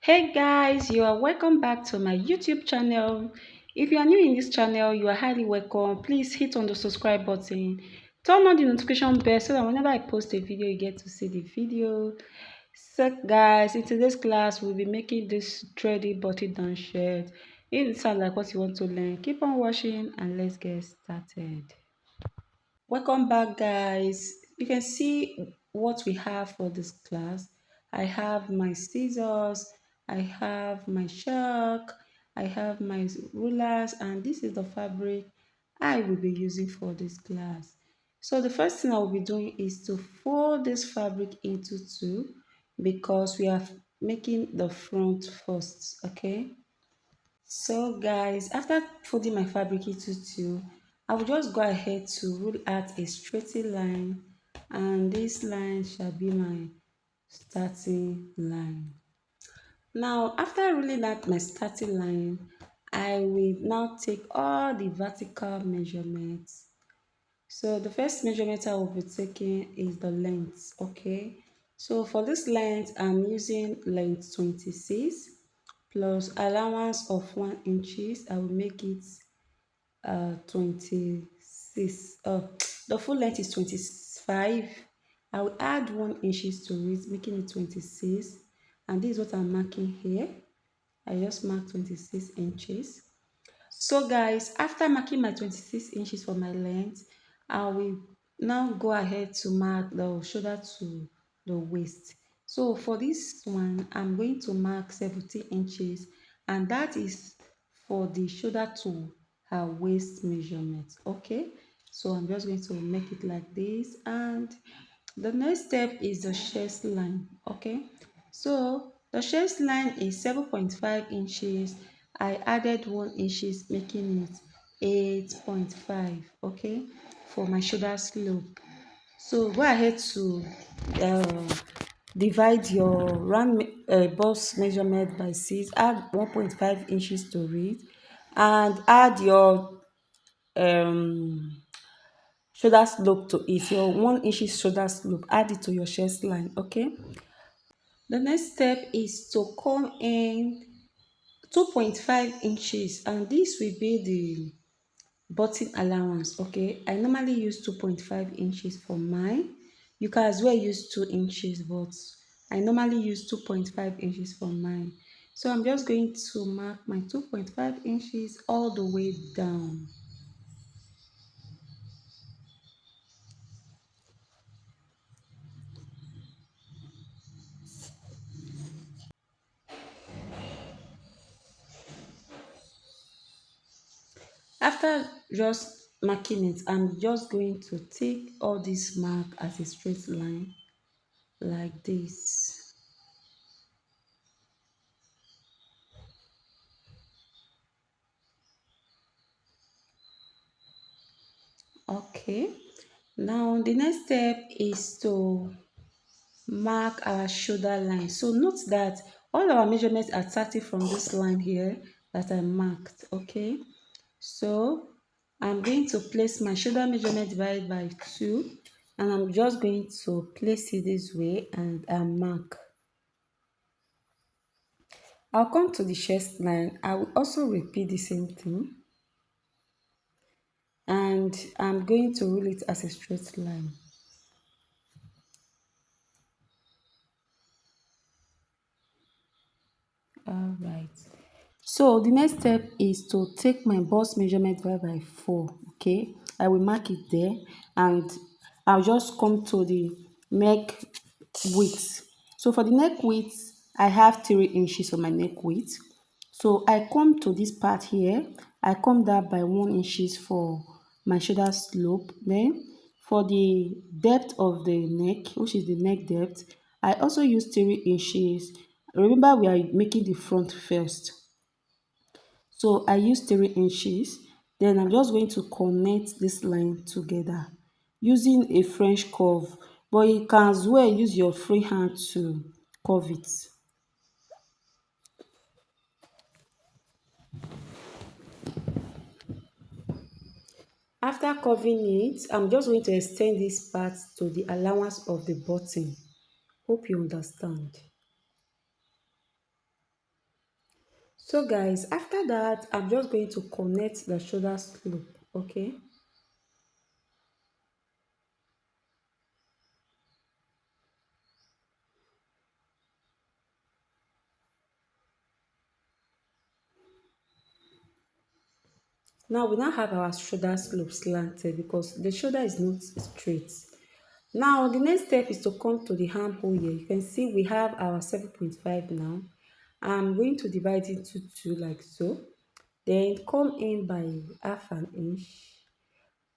Hey guys, you are welcome back to my YouTube channel. If you are new in this channel, you are highly welcome. Please hit on the subscribe button. Turn on the notification bell so that whenever I post a video, you get to see the video. So guys, in today's class, we'll be making this trendy button-down shirt. If it sounds like what you want to learn, keep on watching and let's get started. Welcome back guys. You can see what we have for this class. I have my scissors, I have my chalk, I have my rulers, and this is the fabric I will be using for this class. So the first thing I will be doing is to fold this fabric into two because we are making the front first, okay? So guys, after folding my fabric into two, I will just go ahead to rule out a straight line, and this line shall be my starting line. Now after ruling out my starting line, I will now take all the vertical measurements. So the first measurement I will be taking is the length, okay? So for this length, I'm using length 26 plus allowance of 1 inches. I will make it 26. The full length is 25. I will add 1 inches to it, making it 26. And this is what I'm marking here. I just marked 26 inches. So guys, after marking my 26 inches for my length, I will now go ahead to mark the shoulder to the waist. So for this one, I'm going to mark 17 inches, and that is for the shoulder to her waist measurement. Okay, so I'm just going to make it like this, and the next step is the chest line. Okay, so the chest line is 7.5 inches. I added 1 inches, making it 8.5. Okay, for my shoulder slope. So go ahead to uh, divide your round bust measurement by 6, add 1.5 inches to it, and add your um shoulder slope to it, your 1 inches shoulder slope, add it to your chest line. Okay, the next step is to come in 2.5 inches, and this will be the button allowance. Okay, I normally use 2.5 inches for mine. You can as well use 2 inches, but I normally use 2.5 inches for mine. So I'm just going to mark my 2.5 inches all the way down. After just marking it, I'm just going to take all this mark as a straight line like this. Okay, now the next step is to mark our shoulder line. So note that all our measurements are starting from this line here that I marked. Okay, so I'm going to place my shoulder measurement divided by 2, and I'm just going to place it this way and mark. I'll come to the chest line. I will also repeat the same thing, and I'm going to rule it as a straight line. All right. So the next step is to take my bust measurement divided by 4. Okay, I will mark it there, and I'll just come to the neck width. So for the neck width, I have 3 inches on my neck width. So I come to this part here, I come down by 1 inches for my shoulder slope. Then for the depth of the neck, which is the neck depth, I also use 3 inches. Remember, we are making the front first. So I use 3 inches. Then I'm just going to connect this line together using a French curve, but you can as well use your free hand to curve it. After curving it, I'm just going to extend this part to the allowance of the button. Hope you understand. So guys, after that, I'm just going to connect the shoulder slope. Okay. Now we now have our shoulder slope slanted because the shoulder is not straight. Now the next step is to come to the armhole here. You can see we have our 7.5 now. I'm going to divide it into two like so. Then come in by half an inch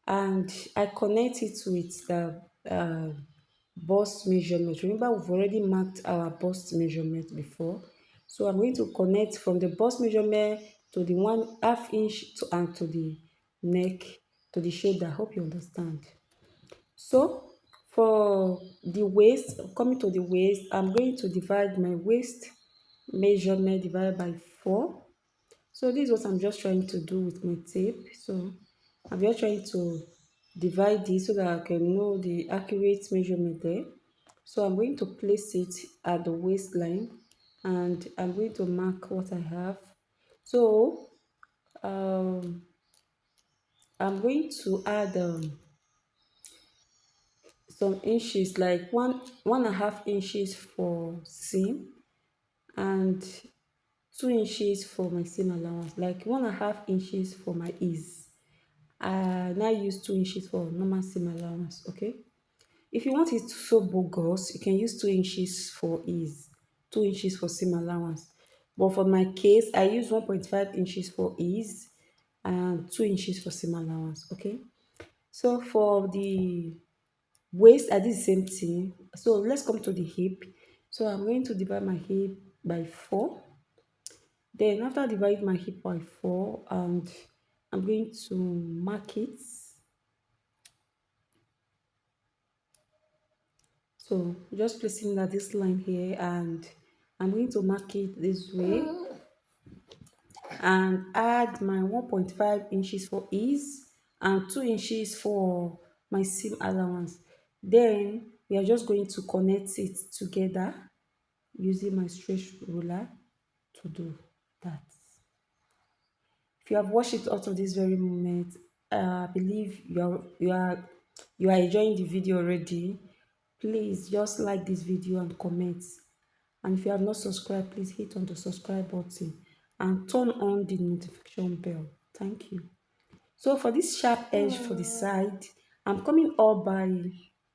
and I connect it with the bust measurement. Remember, we've already marked our bust measurement before. So I'm going to connect from the bust measurement to the 1/2 inch and to the neck, to the shoulder. Hope you understand. So for the waist, coming to the waist, I'm going to divide my waist measurement divided by 4. So this is what I'm just trying to do with my tape. So I'm just trying to divide this so that I can know the accurate measurement there. So I'm going to place it at the waistline and I'm going to mark what I have. So um, I'm going to add some inches, like 1.5 inches for seam and 2 inches for my seam allowance, like 1.5 inches for my ease. I now use 2 inches for normal seam allowance. Okay, if you want it so bogus, you can use 2 inches for ease, 2 inches for seam allowance. But for my case, I use 1.5 inches for ease and 2 inches for seam allowance. Okay, so for the waist, I did the same thing. So let's come to the hip. So I'm going to divide my hip by 4. Then after dividing my hip by 4, and I'm going to mark it. So just placing that this line here, and I'm going to mark it this way and add my 1.5 inches for ease and 2 inches for my seam allowance. Then we are just going to connect it together using my straight ruler to do that. If you have watched it up to this very moment, I believe you are enjoying the video already. Please just like this video and comment. And if you have not subscribed, please hit on the subscribe button and turn on the notification bell. Thank you. So for this sharp edge for the side, I'm coming up by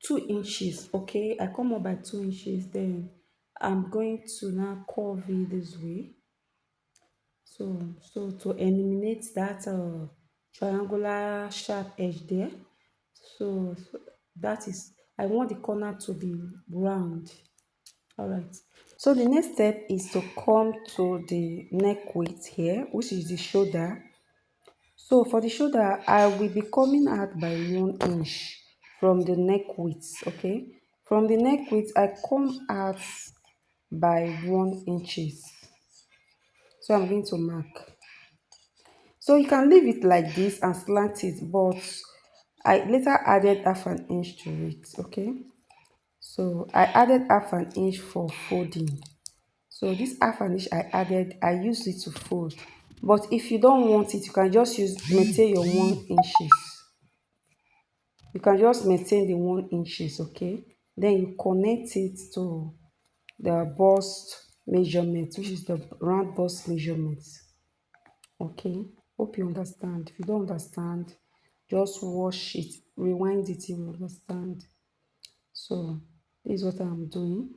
2 inches. Okay, I come up by 2 inches. Then I'm going to now curve it this way. So to eliminate that triangular sharp edge there. So that is, I want the corner to be round. All right. So the next step is to come to the neck width here, which is the shoulder. So for the shoulder, I will be coming out by 1 inch from the neck width. Okay. From the neck width, I come out by 1 inches. So I'm going to mark. So you can leave it like this and slant it, but I later added half an inch to it. Okay. So I added half an inch for folding. So this half an inch I added, I used it to fold. But if you don't want it, you can just maintain your 1 inches. You can just maintain the 1 inches, okay? Then you connect it to the bust measurement, which is the round bust measurement. Okay, hope you understand. If you don't understand, just watch it, rewind it, you will understand. So this is what I'm doing.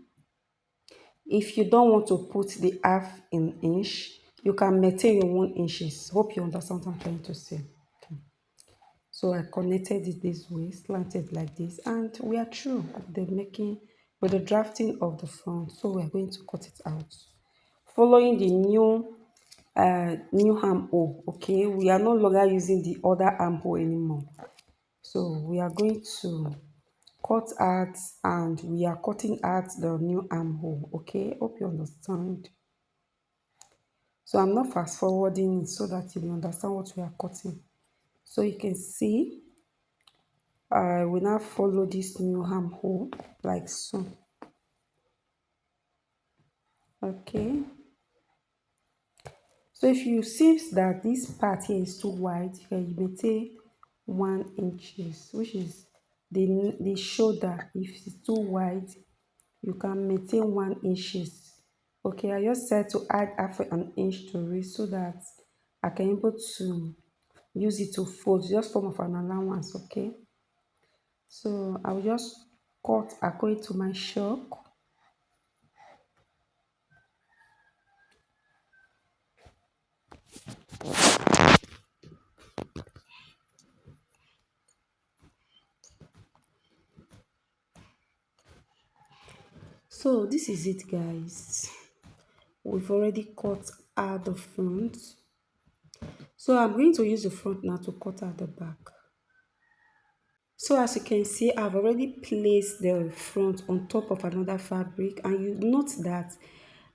If you don't want to put the half in inch, you can maintain your 1 inches. Hope you understand what I'm trying to say. Okay. So I connected it this way, slanted like this, and we are through with the drafting of the front. So we are going to cut it out, following the new armhole. Okay, we are no longer using the other armhole anymore. So we are going to cut out, and we are cutting out the new armhole. Okay, hope you understand. So I'm not fast forwarding it so that you will understand what we are cutting. So you can see I will now follow this new armhole like so. Okay, So if you see that this part here is too wide, you may take 1 inches, which is the shoulder. If it's too wide, you can maintain 1 inches. Okay, I just said to add half an inch to it so that I can able to use it to fold, just form of an allowance. Okay, so I will just cut according to my shock. So this is it, guys. We've already cut out the front. So I'm going to use the front now to cut out the back. So as you can see, I've already placed the front on top of another fabric, and you note that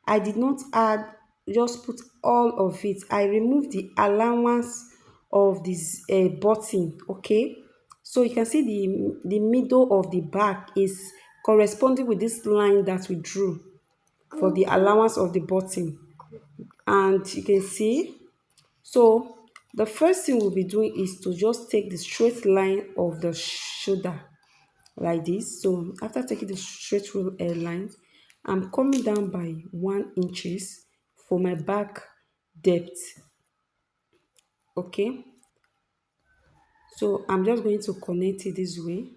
I did not add, just put all of it. I removed the allowance of this button. Okay, so you can see the middle of the back is corresponding with this line that we drew for the allowance of the button, and you can see. So the first thing we'll be doing is to just take the straight line of the shoulder like this. So after taking the straight line, I'm coming down by 1 inches for my back depth. Okay, so I'm just going to connect it this way.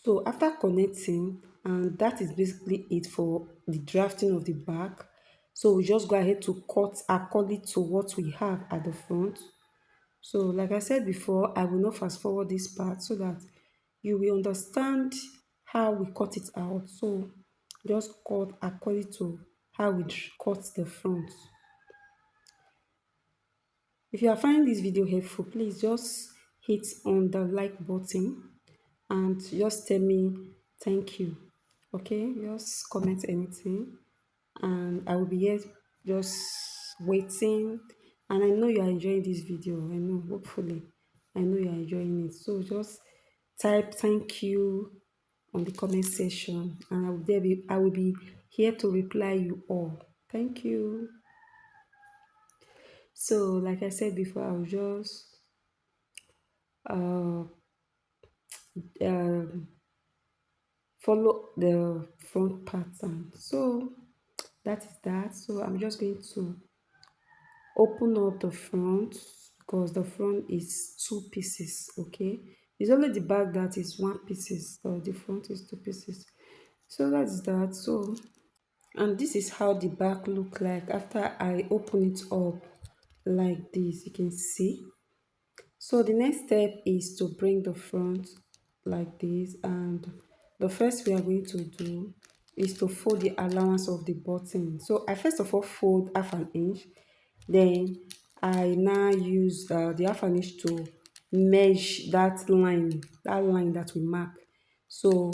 So after connecting, and that is basically it for the drafting of the back. So we just go ahead to cut according to what we have at the front. So like I said before, I will not fast forward this part so that you will understand how we cut it out. So just cut according to how we cut the front. If you are finding this video helpful, please just hit on the like button and just tell me thank you. Okay, just comment anything and I will be here just waiting. And I know you are enjoying this video. I know, hopefully I know you are enjoying it. So just type thank you on the comment section, and I will be here to reply you all. Thank you. So like I said before, I will just uh, um follow the front pattern. So that is that. So I'm just going to open up the front because the front is two pieces. Okay, it's only the back that is one pieces, so the front is two pieces. So that's that. So, and this is how the back look like after I open it up like this. You can see. So the next step is to bring the front like this, and the first we are going to do is to fold the allowance of the button. So I first of all fold half an inch, then I now use the half an inch to measure that line that we mark. So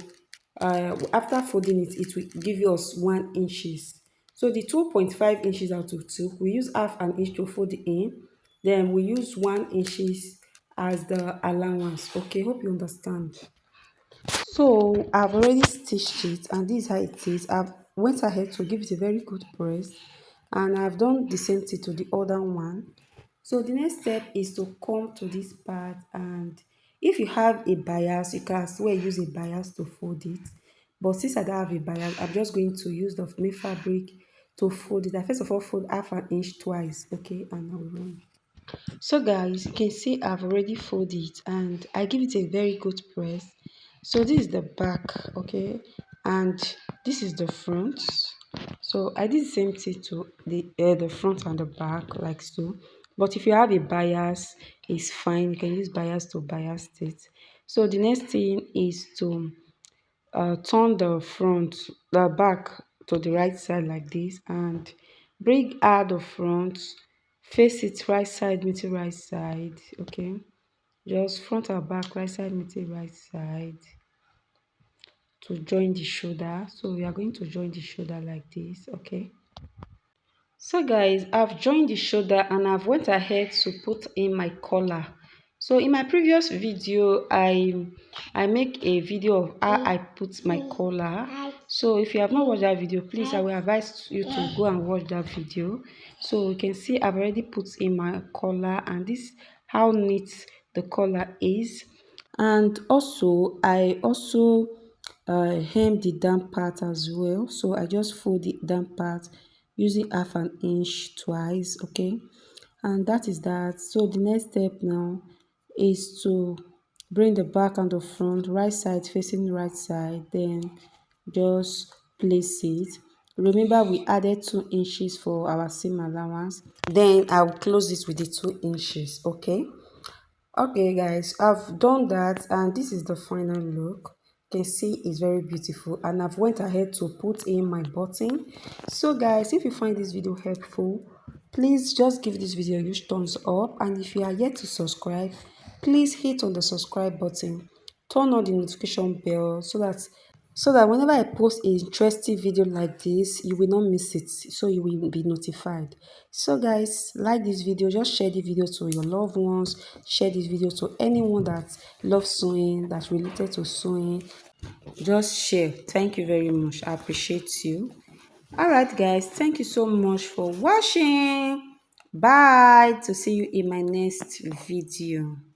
after folding it, it will give us 1 inches. So the 2.5 inches out of two, we use half an inch to fold it in, then we use 1 inches as the allowance. Okay, hope you understand. So I've already stitched it, and this is how it is. I've went ahead to give it a very good press, and I've done the same thing to the other one. So the next step is to come to this part, and if you have a bias, you can as well use a bias to fold it. But since I don't have a bias, I'm just going to use the main fabric to fold it. I first of all fold half an inch twice, okay, and I'll run. So guys, you can see I've already folded it and I give it a very good press. So this is the back, okay, and this is the front. So I did the same thing to the front and the back like so. But if you have a bias, it's fine. You can use bias to bias it. So the next thing is to turn the back to the right side like this, and bring out the front, face it right side meeting right side. Okay, just front and back, right side meeting right side to join the shoulder. So we are going to join the shoulder like this. Okay, so guys, I've joined the shoulder and I've went ahead to put in my collar. So in my previous video, I make a video of how I put my collar. So if you have not watched that video, please I will advise you to go and watch that video. So you can see I've already put in my collar, and this how neat the collar is. And also I also hem the down part as well. So I just fold the down part using half an inch twice. Okay, and that is that. So the next step now is to bring the back and the front, right side facing right side, then just place it. Remember we added 2 inches for our seam allowance, then I'll close it with the 2 inches. Okay guys, I've done that, and this is the final look. You can see it's very beautiful, and I've went ahead to put in my button. So guys, if you find this video helpful, please just give this video a huge thumbs up, and if you are yet to subscribe, please hit on the subscribe button, turn on the notification bell so that whenever I post an interesting video like this, you will not miss it, so you will be notified. So guys, like this video, just share the video to your loved ones, share this video to anyone that loves sewing, that's related to sewing. Just share. Thank you very much. I appreciate you. All right guys, thank you so much for watching. Bye. To see you in my next video.